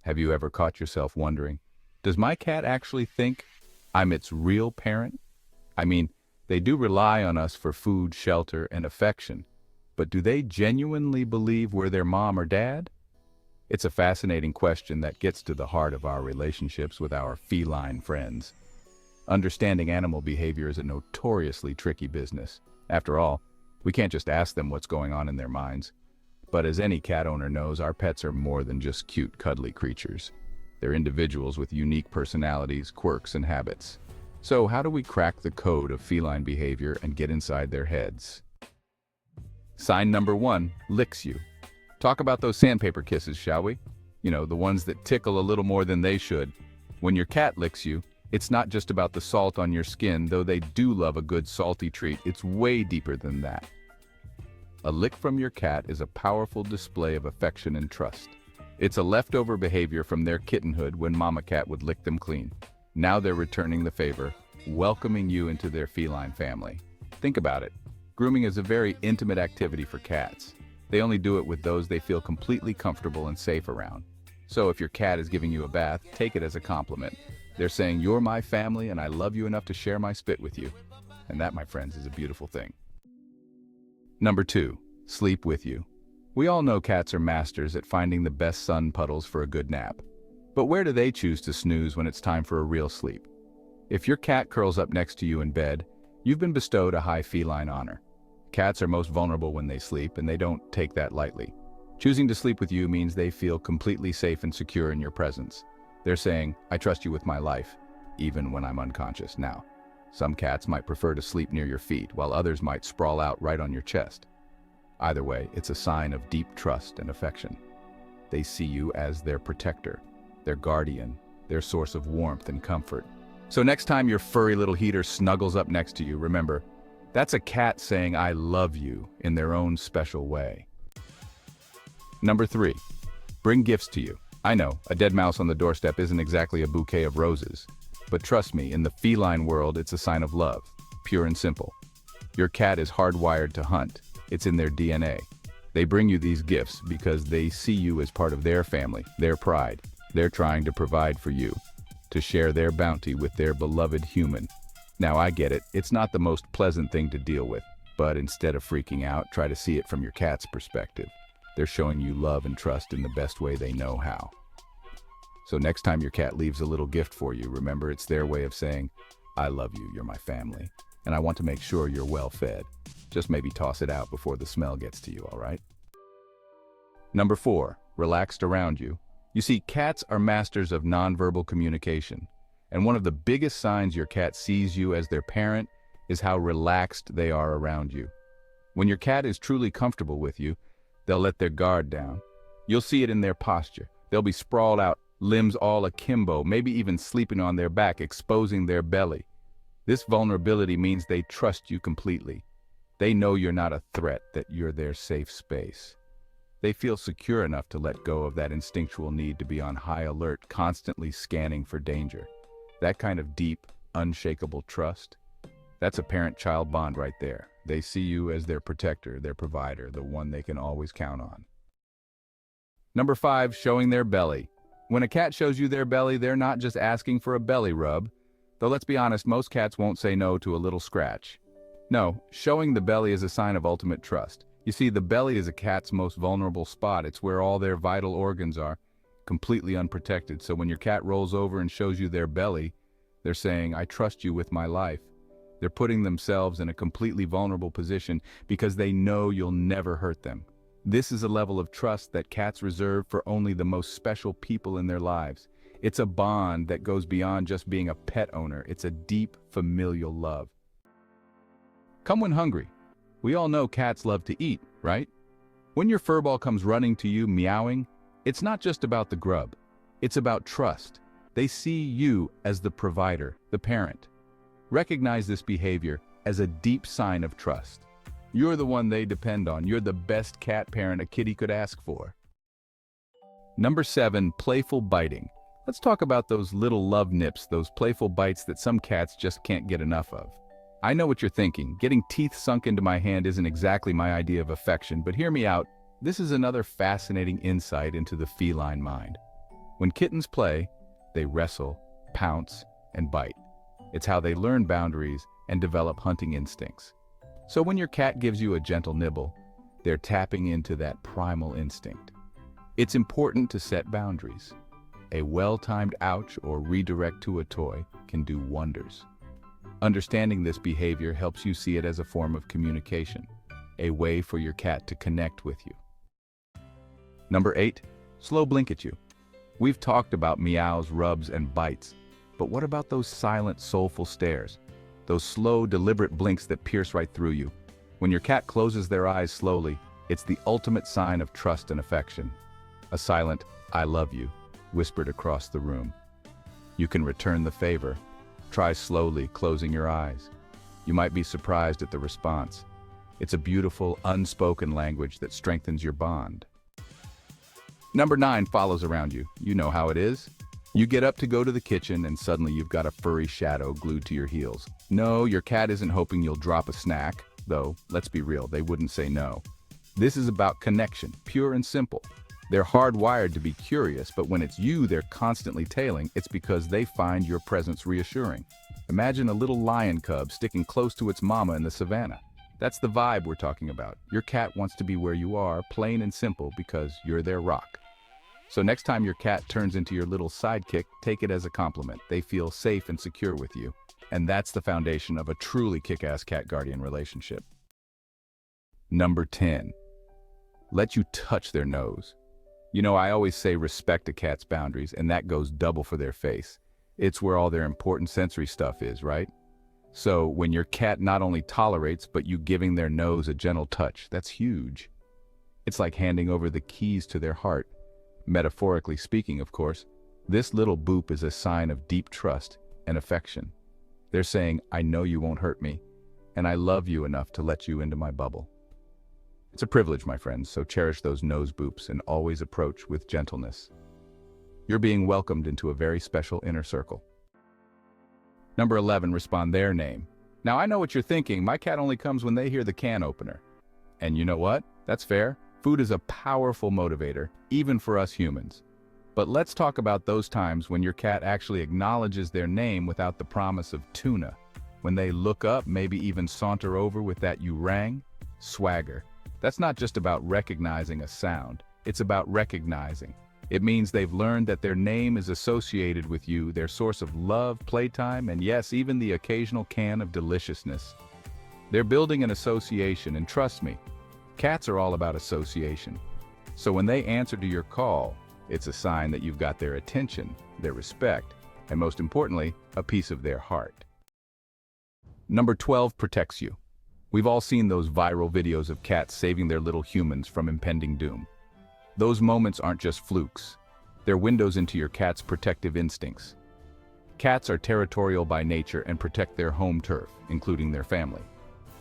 Have you ever caught yourself wondering, does my cat actually think I'm its real parent? I mean, they do rely on us for food, shelter, and affection, but do they genuinely believe we're their mom or dad? It's a fascinating question that gets to the heart of our relationships with our feline friends. Understanding animal behavior is a notoriously tricky business. After all, we can't just ask them what's going on in their minds. But as any cat owner knows, our pets are more than just cute, cuddly creatures. They're individuals with unique personalities, quirks, and habits. So how do we crack the code of feline behavior and get inside their heads? Sign number 1, licks you. Talk about those sandpaper kisses, shall we? You know, the ones that tickle a little more than they should. When your cat licks you, it's not just about the salt on your skin, though they do love a good salty treat. It's way deeper than that. A lick from your cat is a powerful display of affection and trust. It's a leftover behavior from their kittenhood when mama cat would lick them clean. Now they're returning the favor, welcoming you into their feline family. Think about it. Grooming is a very intimate activity for cats. They only do it with those they feel completely comfortable and safe around. So if your cat is giving you a bath, take it as a compliment. They're saying, "You're my family and I love you enough to share my spit with you." And that, my friends, is a beautiful thing. Number 2, sleep with you. We all know cats are masters at finding the best sun puddles for a good nap. But where do they choose to snooze when it's time for a real sleep? If your cat curls up next to you in bed, you've been bestowed a high feline honor. Cats are most vulnerable when they sleep, and they don't take that lightly. Choosing to sleep with you means they feel completely safe and secure in your presence. They're saying, "I trust you with my life, even when I'm unconscious." Now, some cats might prefer to sleep near your feet, while others might sprawl out right on your chest. Either way, it's a sign of deep trust and affection. They see you as their protector, their guardian, their source of warmth and comfort. So next time your furry little heater snuggles up next to you, remember, that's a cat saying "I love you" in their own special way. Number 3, bring gifts to you. I know, a dead mouse on the doorstep isn't exactly a bouquet of roses. But trust me, in the feline world, it's a sign of love, pure and simple. Your cat is hardwired to hunt. It's in their DNA. They bring you these gifts because they see you as part of their family, their pride. They're trying to provide for you, to share their bounty with their beloved human. Now I get it, it's not the most pleasant thing to deal with, but instead of freaking out, try to see it from your cat's perspective. They're showing you love and trust in the best way they know how. So next time your cat leaves a little gift for you, remember it's their way of saying, "I love you, you're my family, and I want to make sure you're well fed." Just maybe toss it out before the smell gets to you, all right? Number 4, relaxed around you. You see, cats are masters of nonverbal communication, and one of the biggest signs your cat sees you as their parent is how relaxed they are around you. When your cat is truly comfortable with you, they'll let their guard down. You'll see it in their posture. They'll be sprawled out, limbs all akimbo, maybe even sleeping on their back, exposing their belly. This vulnerability means they trust you completely. They know you're not a threat, that you're their safe space. They feel secure enough to let go of that instinctual need to be on high alert, constantly scanning for danger. That kind of deep, unshakable trust, that's a parent-child bond right there. They see you as their protector, their provider, the one they can always count on. Number 5, showing their belly. When a cat shows you their belly, they're not just asking for a belly rub. Though let's be honest, most cats won't say no to a little scratch. No, showing the belly is a sign of ultimate trust. You see, the belly is a cat's most vulnerable spot. It's where all their vital organs are, completely unprotected. So when your cat rolls over and shows you their belly, they're saying, "I trust you with my life." They're putting themselves in a completely vulnerable position because they know you'll never hurt them. This is a level of trust that cats reserve for only the most special people in their lives. It's a bond that goes beyond just being a pet owner. It's a deep, familial love. Come when hungry. We all know cats love to eat, right? When your furball comes running to you meowing, it's not just about the grub. It's about trust. They see you as the provider, the parent. Recognize this behavior as a deep sign of trust. You're the one they depend on. You're the best cat parent a kitty could ask for. Number 7, playful biting. Let's talk about those little love nips, those playful bites that some cats just can't get enough of. I know what you're thinking. Getting teeth sunk into my hand isn't exactly my idea of affection, but hear me out. This is another fascinating insight into the feline mind. When kittens play, they wrestle, pounce, and bite. It's how they learn boundaries and develop hunting instincts. So when your cat gives you a gentle nibble, they're tapping into that primal instinct. It's important to set boundaries. A well-timed ouch or redirect to a toy can do wonders. Understanding this behavior helps you see it as a form of communication, a way for your cat to connect with you. Number 8, slow blink at you. We've talked about meows, rubs, and bites, but what about those silent, soulful stares? Those slow, deliberate blinks that pierce right through you. When your cat closes their eyes slowly, it's the ultimate sign of trust and affection. A silent, "I love you," whispered across the room. You can return the favor. Try slowly closing your eyes. You might be surprised at the response. It's a beautiful, unspoken language that strengthens your bond. Number 9 follows around you. You know how it is. You get up to go to the kitchen and suddenly you've got a furry shadow glued to your heels. No, your cat isn't hoping you'll drop a snack, though, let's be real, they wouldn't say no. This is about connection, pure and simple. They're hardwired to be curious, but when it's you they're constantly tailing, it's because they find your presence reassuring. Imagine a little lion cub sticking close to its mama in the savannah. That's the vibe we're talking about. Your cat wants to be where you are, plain and simple, because you're their rock. So next time your cat turns into your little sidekick, take it as a compliment. They feel safe and secure with you. And that's the foundation of a truly kick-ass cat-guardian relationship. Number 10. Let you touch their nose. You know, I always say respect a cat's boundaries, and that goes double for their face. It's where all their important sensory stuff is, right? So when your cat not only tolerates, but you giving their nose a gentle touch, that's huge. It's like handing over the keys to their heart. Metaphorically speaking, of course, this little boop is a sign of deep trust and affection. They're saying, I know you won't hurt me, and I love you enough to let you into my bubble. It's a privilege, my friends, so cherish those nose boops and always approach with gentleness. You're being welcomed into a very special inner circle. Number 11, respond their name. Now I know what you're thinking, my cat only comes when they hear the can opener. And you know what? That's fair. Food is a powerful motivator, even for us humans. But let's talk about those times when your cat actually acknowledges their name without the promise of tuna. When they look up, maybe even saunter over with that "you rang" swagger. That's not just about recognizing a sound, it's about recognizing. It means they've learned that their name is associated with you, their source of love, playtime, and yes, even the occasional can of deliciousness. They're building an association, and trust me, cats are all about association. So when they answer to your call, it's a sign that you've got their attention, their respect, and most importantly, a piece of their heart. Number 12 protects you. We've all seen those viral videos of cats saving their little humans from impending doom. Those moments aren't just flukes. They're windows into your cat's protective instincts. Cats are territorial by nature and protect their home turf, including their family.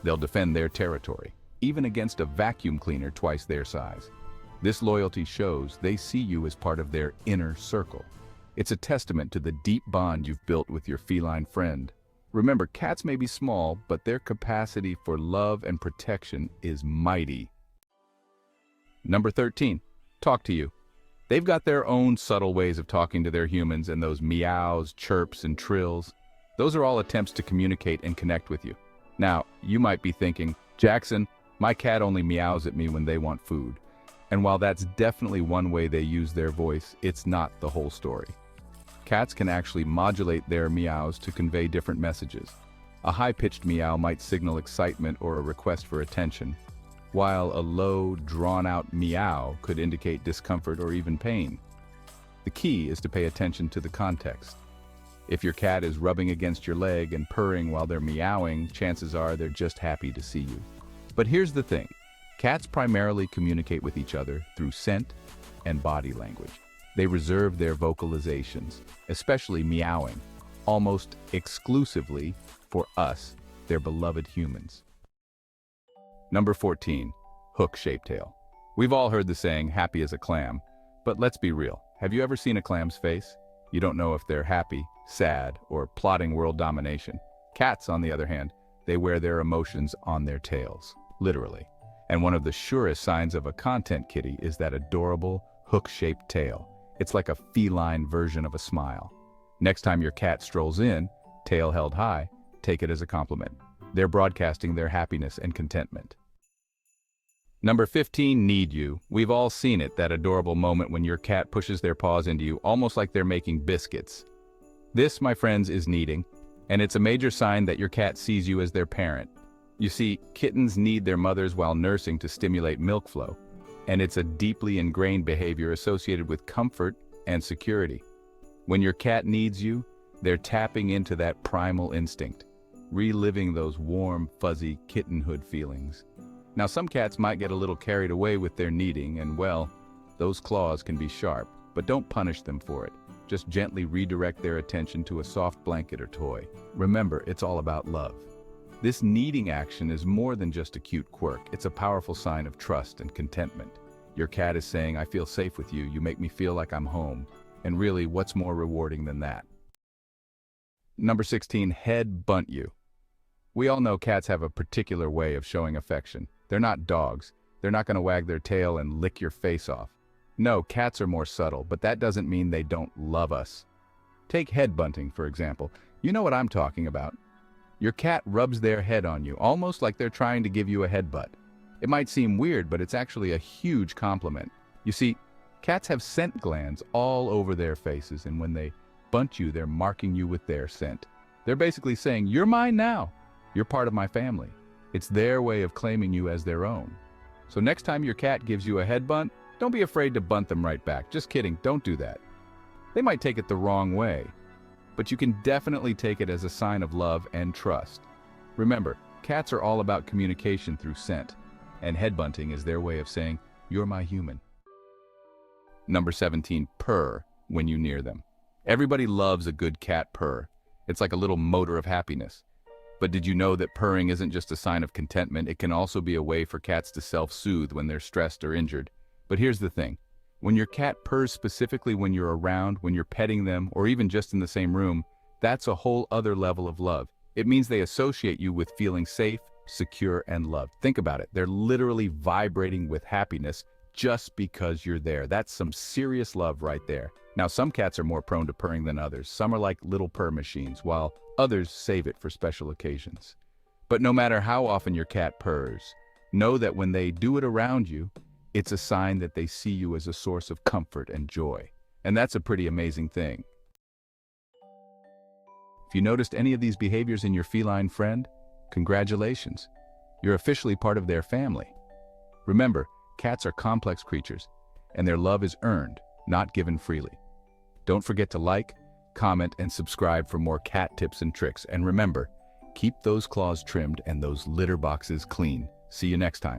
They'll defend their territory, even against a vacuum cleaner twice their size. This loyalty shows they see you as part of their inner circle. It's a testament to the deep bond you've built with your feline friend. Remember, cats may be small, but their capacity for love and protection is mighty. Number 13, talk to you. They've got their own subtle ways of talking to their humans, and those meows, chirps, and trills. Those are all attempts to communicate and connect with you. Now, you might be thinking, Jackson, my cat only meows at me when they want food. And while that's definitely one way they use their voice, it's not the whole story. Cats can actually modulate their meows to convey different messages. A high-pitched meow might signal excitement or a request for attention, while a low, drawn-out meow could indicate discomfort or even pain. The key is to pay attention to the context. If your cat is rubbing against your leg and purring while they're meowing, chances are they're just happy to see you. But here's the thing. Cats primarily communicate with each other through scent and body language. They reserve their vocalizations, especially meowing, almost exclusively for us, their beloved humans. Number 14, hook-shaped tail. We've all heard the saying, happy as a clam, but let's be real. Have you ever seen a clam's face? You don't know if they're happy, sad, or plotting world domination. Cats, on the other hand, they wear their emotions on their tails, literally. And one of the surest signs of a content kitty is that adorable, hook-shaped tail. It's like a feline version of a smile. Next time your cat strolls in, tail held high, take it as a compliment. They're broadcasting their happiness and contentment. Number 15, need you. We've all seen it, that adorable moment when your cat pushes their paws into you, almost like they're making biscuits. This, my friends, is needing, and it's a major sign that your cat sees you as their parent. You see, kittens need their mothers while nursing to stimulate milk flow, and it's a deeply ingrained behavior associated with comfort and security. When your cat needs you, they're tapping into that primal instinct, reliving those warm, fuzzy kittenhood feelings. Now, some cats might get a little carried away with their needing, and well, those claws can be sharp, but don't punish them for it. Just gently redirect their attention to a soft blanket or toy. Remember, it's all about love. This needing action is more than just a cute quirk. It's a powerful sign of trust and contentment. Your cat is saying, I feel safe with you, you make me feel like I'm home. And really, what's more rewarding than that? Number 16, head bunt you. We all know cats have a particular way of showing affection. They're not dogs. They're not going to wag their tail and lick your face off. No, cats are more subtle, but that doesn't mean they don't love us. Take head bunting, for example. You know what I'm talking about. Your cat rubs their head on you, almost like they're trying to give you a headbutt. It might seem weird, but it's actually a huge compliment. You see, cats have scent glands all over their faces, and when they bunt you, they're marking you with their scent. They're basically saying, you're mine now. You're part of my family. It's their way of claiming you as their own. So next time your cat gives you a head bunt, don't be afraid to bunt them right back. Just kidding, don't do that. They might take it the wrong way, but you can definitely take it as a sign of love and trust. Remember, cats are all about communication through scent, and head bunting is their way of saying, you're my human. Number 17, purr when you near them. Everybody loves a good cat purr. It's like a little motor of happiness. But did you know that purring isn't just a sign of contentment? It can also be a way for cats to self-soothe when they're stressed or injured. But here's the thing. When your cat purrs specifically when you're around, when you're petting them, or even just in the same room, that's a whole other level of love. It means they associate you with feeling safe, secure, and loved. Think about it. They're literally vibrating with happiness just because you're there. That's some serious love right there. Now, some cats are more prone to purring than others. Some are like little purr machines, while others save it for special occasions. But no matter how often your cat purrs, know that when they do it around you, it's a sign that they see you as a source of comfort and joy. And that's a pretty amazing thing. If you noticed any of these behaviors in your feline friend, congratulations. You're officially part of their family. Remember, cats are complex creatures, and their love is earned, not given freely. Don't forget to like, comment, and subscribe for more cat tips and tricks. And remember, keep those claws trimmed and those litter boxes clean. See you next time.